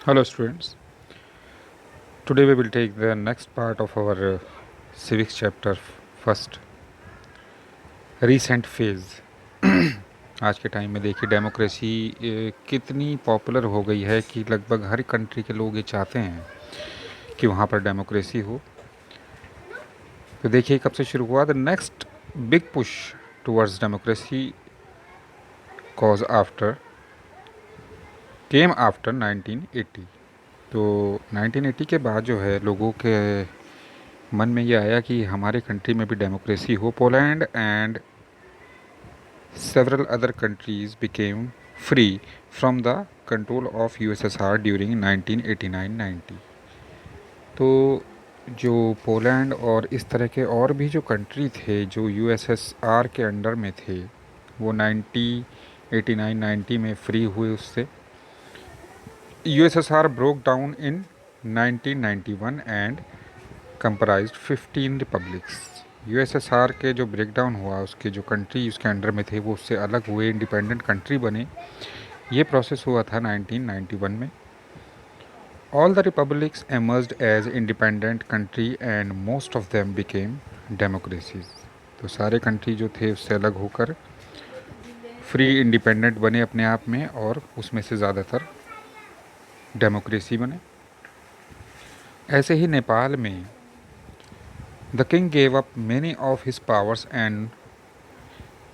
Hello, students. Today we will take the next part of our civics chapter first, recent phase. आज के time में देखिए democracy कितनी popular हो गई है कि लगभग हर कंट्री के लोग ये चाहते हैं कि वहाँ पर डेमोक्रेसी हो। तो देखिए कब से शुरू हुआ the next big push towards democracy cause after came after 1980। तो 1980 के बाद जो है लोगों के मन में ये आया कि हमारे कंट्री में भी डेमोक्रेसी हो। Poland and several other countries became free from the control of USSR during 1989-90। तो जो पोलैंड और इस तरह के और भी जो कंट्री थे जो यूएसएसआर के अंडर में थे वो 1989-90 में फ्री हुए उससे। USSR broke down in 1991 and comprised 15 republics. USSR के जो ब्रेकडाउन हुआ उसके जो कंट्री उसके अंडर में थे वो उससे अलग हुए, इंडिपेंडेंट कंट्री बने। ये प्रोसेस हुआ था 1991 में। All the republics emerged as independent country and most of them became democracies. तो सारे कंट्री जो थे उससे अलग होकर फ्री इंडिपेंडेंट बने अपने आप में और उसमें से ज़्यादातर डेमोक्रेसी बने। ऐसे ही नेपाल में the king gave up many of his powers and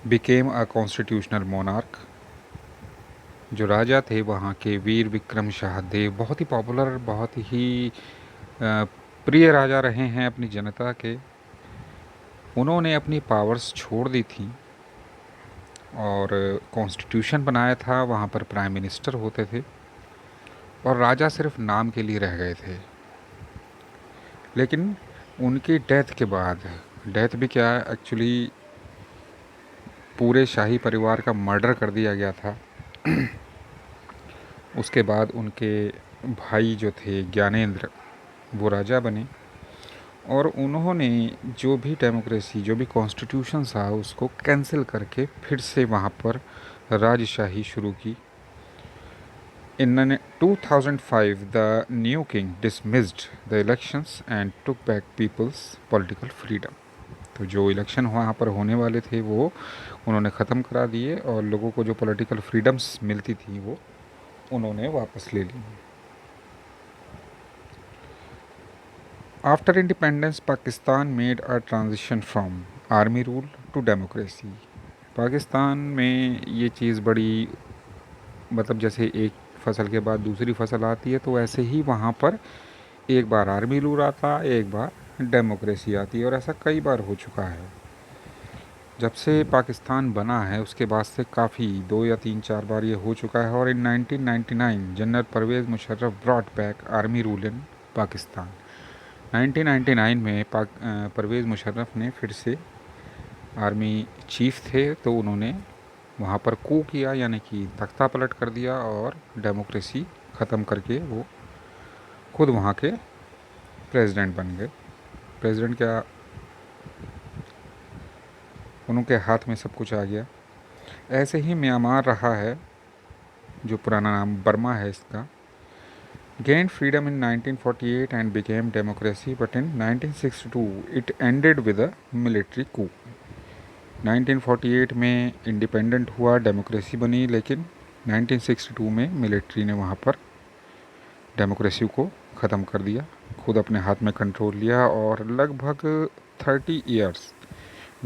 became a constitutional monarch. जो राजा थे वहाँ के वीर विक्रम शाहदेव बहुत ही पॉपुलर, बहुत ही प्रिय राजा रहे हैं अपनी जनता के। उन्होंने अपनी पावर्स छोड़ दी थी और कॉन्स्टिट्यूशन बनाया था। वहाँ पर प्राइम मिनिस्टर होते थे और राजा सिर्फ नाम के लिए रह गए थे। लेकिन उनकी डेथ के बाद, डेथ भी क्या एक्चुअली पूरे शाही परिवार का मर्डर कर दिया गया था। उसके बाद उनके भाई जो थे ज्ञानेंद्र वो राजा बने और उन्होंने जो भी डेमोक्रेसी जो भी कॉन्स्टिट्यूशन था उसको कैंसिल करके फिर से वहाँ पर राजशाही शुरू की। In 2005 the new king dismissed the elections and took back people's political freedom. तो जो इलेक्शन वहाँ पर होने वाले थे वो उन्होंने ख़त्म करा दिए और लोगों को जो पॉलिटिकल फ्रीडम्स मिलती थी वो उन्होंने वापस ले ली। After independence Pakistan made a transition from army rule to democracy. Pakistan में ये चीज़ बड़ी, मतलब जैसे एक फसल के बाद दूसरी फसल आती है तो ऐसे ही वहाँ पर एक बार आर्मी रूल आता, एक बार डेमोक्रेसी आती है और ऐसा कई बार हो चुका है। जब से पाकिस्तान बना है उसके बाद से काफ़ी 2 या 3 4 बार ये हो चुका है। और in 1999 general Pervez Musharraf brought back army rule in Pakistan. 1999 में परवेज़ मुशर्रफ ने फिर से, आर्मी चीफ थे तो उन्होंने वहाँ पर कू किया, यानी कि तख्ता पलट कर दिया और डेमोक्रेसी ख़त्म करके वो खुद वहाँ के प्रेसिडेंट बन गए। प्रेसिडेंट क्या, उनके हाथ में सब कुछ आ गया। ऐसे ही म्यांमार रहा है, जो पुराना नाम बर्मा है इसका। gained freedom in 1948 and became democracy, but in 1962 it ended with a military coup। 1948 में इंडिपेंडेंट हुआ, डेमोक्रेसी बनी, लेकिन 1962 में मिलिट्री ने वहाँ पर डेमोक्रेसी को ख़त्म कर दिया, खुद अपने हाथ में कंट्रोल लिया। और लगभग 30 इयर्स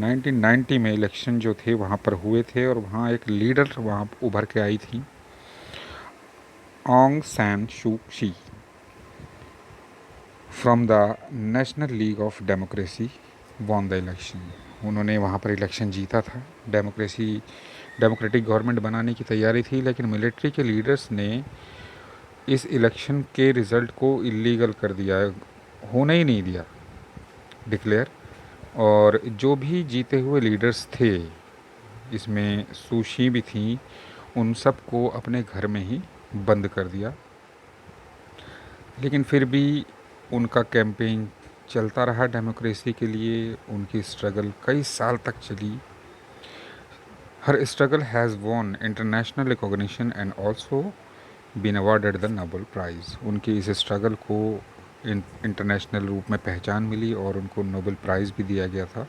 1990 में इलेक्शन जो थे वहाँ पर हुए थे और वहाँ एक लीडर वहाँ उभर के आई थी, ऑन्ग सैन सू की from the national league of democracy won the election. उन्होंने वहाँ पर इलेक्शन जीता था। डेमोक्रेटिक गवर्नमेंट बनाने की तैयारी थी, लेकिन मिलिट्री के लीडर्स ने इस इलेक्शन के रिज़ल्ट को इलीगल कर दिया, होने ही नहीं दिया डिक्लेयर। और जो भी जीते हुए लीडर्स थे, इसमें सूशी भी थी, उन सब को अपने घर में ही बंद कर दिया। लेकिन फिर भी उनका कैंपेन चलता रहा डेमोक्रेसी के लिए, उनकी स्ट्रगल कई साल तक चली। Her struggle has won international recognition and also been awarded the Nobel prize. उनकी इस स्ट्रगल को इंटरनेशनल रूप में पहचान मिली और उनको नोबेल प्राइज़ भी दिया गया था।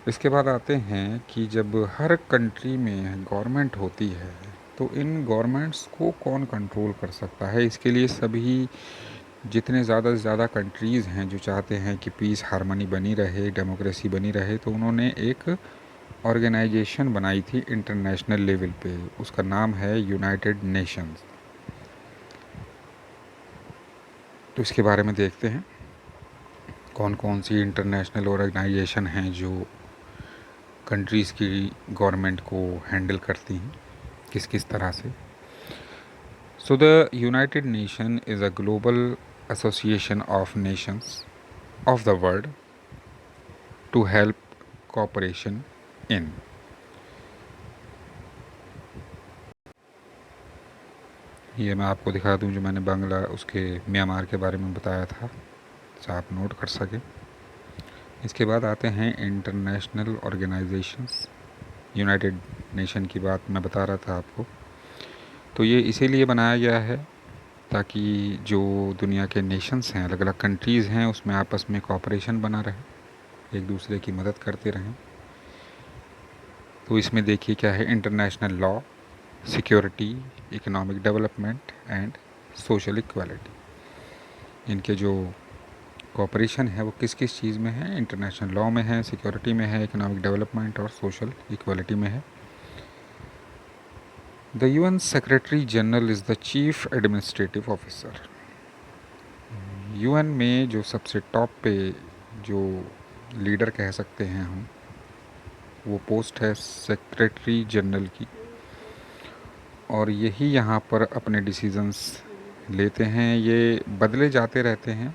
इसके बाद आते हैं कि जब हर कंट्री में गवर्नमेंट होती है तो इन गवर्नमेंट्स को कौन कंट्रोल कर सकता है। इसके लिए सभी जितने ज़्यादा से ज़्यादा कंट्रीज़ हैं जो चाहते हैं कि पीस हारमनी बनी रहे, डेमोक्रेसी बनी रहे, तो उन्होंने एक ऑर्गेनाइजेशन बनाई थी इंटरनेशनल लेवल पे। उसका नाम है यूनाइटेड नेशंस। तो इसके बारे में देखते हैं कौन कौन सी इंटरनेशनल ऑर्गेनाइजेशन हैं जो कंट्रीज़ की गवर्नमेंट को हैंडल करती हैं किस किस तरह से। So the United Nation is a global association of nations of the world to help cooperation in. ये मैं आपको दिखा दूं जो मैंने बांग्ला उसके म्यांमार के बारे में बताया था, तो आप नोट कर सकें। इसके बाद आते हैं इंटरनेशनल ऑर्गेनाइजेशंस। यूनाइटेड नेशन की बात मैं बता रहा था आपको। तो ये इसीलिए बनाया गया है ताकि जो दुनिया के नेशंस हैं, अलग अलग कंट्रीज़ हैं, उसमें आपस में कोऑपरेशन बना रहे, एक दूसरे की मदद करते रहें। तो इसमें देखिए क्या है, international law, security, economic development and social equality. इनके जो कोऑपरेशन है वो किस किस चीज़ में है, इंटरनेशनल लॉ में है, सिक्योरिटी में है, इकोनॉमिक डेवलपमेंट और सोशल इक्वालिटी में है। The UN secretary general is the chief administrative officer. UN में जो सबसे टॉप पे जो लीडर कह सकते हैं हम, वो पोस्ट है सेक्रेटरी जनरल की, और यही यहाँ पर अपने डिसीजंस लेते हैं। ये बदले जाते रहते हैं।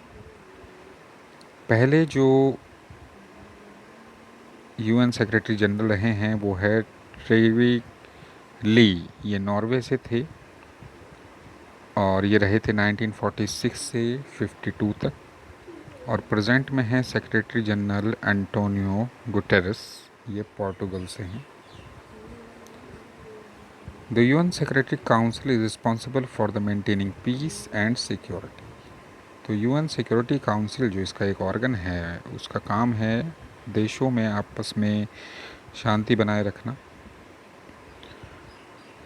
पहले जो यूएन सेक्रेटरी जनरल रहे हैं वो है ट्रेवी ली, ये नॉर्वे से थे और ये रहे थे 1946 से 52 तक। और प्रेजेंट में है सेक्रेटरी जनरल एंटोनियो गुटेरेस, ये पोर्टुगल से हैं। The UN secretary council is responsible for the maintaining peace and security. तो यूएन सिक्योरिटी काउंसिल जो इसका एक ऑर्गन है, उसका काम है देशों में आपस में शांति बनाए रखना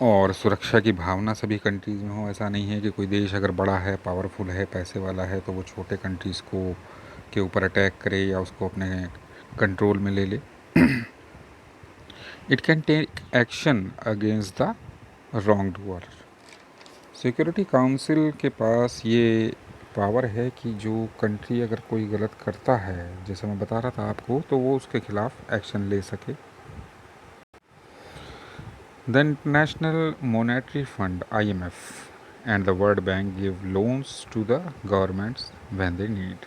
और सुरक्षा की भावना सभी कंट्रीज़ में हो। ऐसा नहीं है कि कोई देश अगर बड़ा है, पावरफुल है, पैसे वाला है, तो वो छोटे कंट्रीज़ को के ऊपर अटैक करे या उसको अपने कंट्रोल में ले ले। It can take action against the wrong doer. Security council के पास ये पावर है कि जो कंट्री अगर कोई गलत करता है, जैसे मैं बता रहा था आपको, तो वो उसके खिलाफ एक्शन ले सके। The International Monetary Fund (IMF) and the World Bank give loans to the governments when they need।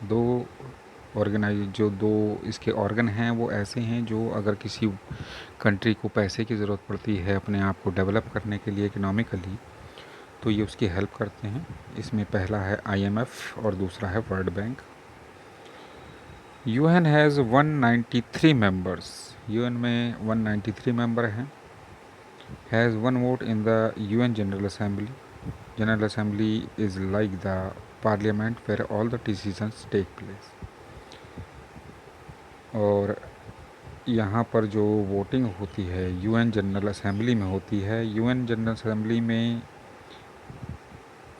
दो इसके ऑर्गन हैं वो ऐसे हैं जो अगर किसी कंट्री को पैसे की ज़रूरत पड़ती है अपने आप को डेवलप करने के लिए इकोनॉमिकली, तो ये उसकी हेल्प करते हैं। इसमें पहला है IMF और दूसरा है world bank. UN has 193 members. UN में 193 मेंबर हैं। Has one vote in the UN General Assembly. General Assembly is like the parliament where all the decisions take place। और यहाँ पर जो वोटिंग होती है यूएन जनरल असेंबली में होती है। यूएन जनरल असेंबली में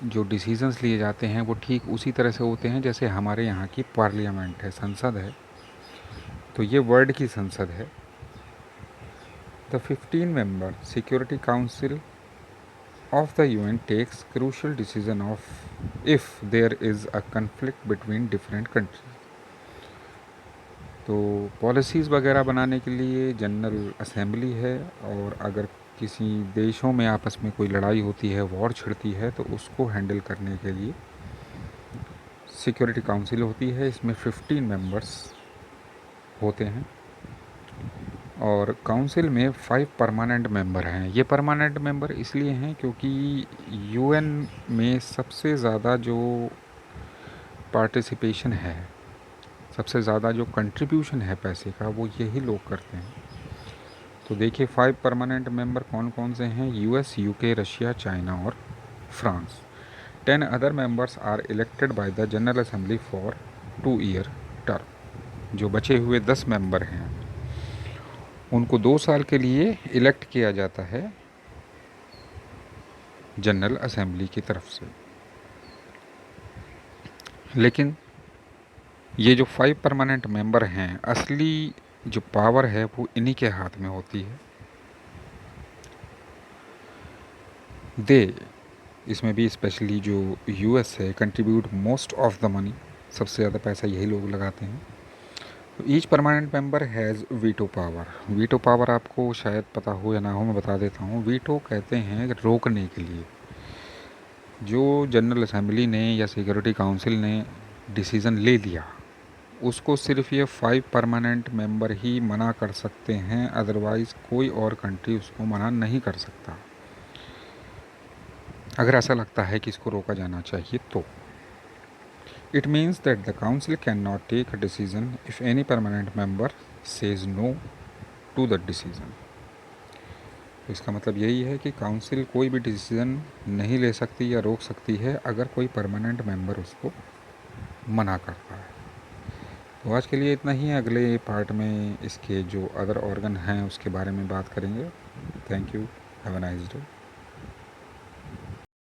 जो डिसीजंस लिए जाते हैं वो ठीक उसी तरह से होते हैं जैसे हमारे यहाँ की पार्लियामेंट है, संसद है। तो ये वर्ल्ड की संसद है। The 15 member security council of the UN takes crucial decision of if there is a conflict between different countries। तो पॉलिसीज़ वगैरह बनाने के लिए जनरल असेंबली है, और अगर किसी देशों में आपस में कोई लड़ाई होती है, वॉर छिड़ती है, तो उसको हैंडल करने के लिए सिक्योरिटी काउंसिल होती है। इसमें 15 मेंबर्स होते हैं और काउंसिल में 5 परमानेंट मेंबर हैं। ये परमानेंट मेंबर इसलिए हैं क्योंकि यूएन में सबसे ज़्यादा जो पार्टिसिपेशन है, सबसे ज़्यादा जो कंट्रीब्यूशन है पैसे का, वो यही लोग करते हैं। तो देखिए 5 परमानेंट मेंबर कौन कौन से हैं, यूएस, यूके, रशिया, चाइना और France. 10 other members are elected by the general assembly for 2 year term. जो बचे हुए 10 मेंबर हैं उनको 2 साल के लिए इलेक्ट किया जाता है जनरल असेंबली की तरफ से। लेकिन ये जो 5 परमानेंट मेंबर हैं, असली जो पावर है वो इन्हीं के हाथ में होती है। दे, इसमें भी स्पेशली जो यूएस है, contribute most of the money, सबसे ज़्यादा पैसा यही लोग लगाते हैं। तो each permanent member has veto power. Veto power आपको शायद पता हो या ना हो, मैं बता देता हूँ। वीटो कहते हैं रोकने के लिए। जो जनरल असेंबली ने या सिक्योरिटी काउंसिल ने डिसीज़न ले लिया, उसको सिर्फ ये 5 परमानेंट मेंबर ही मना कर सकते हैं, अदरवाइज़ कोई और कंट्री उसको मना नहीं कर सकता। अगर ऐसा लगता है कि इसको रोका जाना चाहिए तो it means that the council cannot take a decision if any permanent member says no to the decision। तो इसका मतलब यही है कि काउंसिल कोई भी डिसीज़न नहीं ले सकती या रोक सकती है अगर कोई परमानेंट मेंबर उसको मना करता है। तो आज के लिए इतना ही है। अगले पार्ट में इसके जो अदर ऑर्गन हैं उसके बारे में बात करेंगे। Thank you, have a nice day.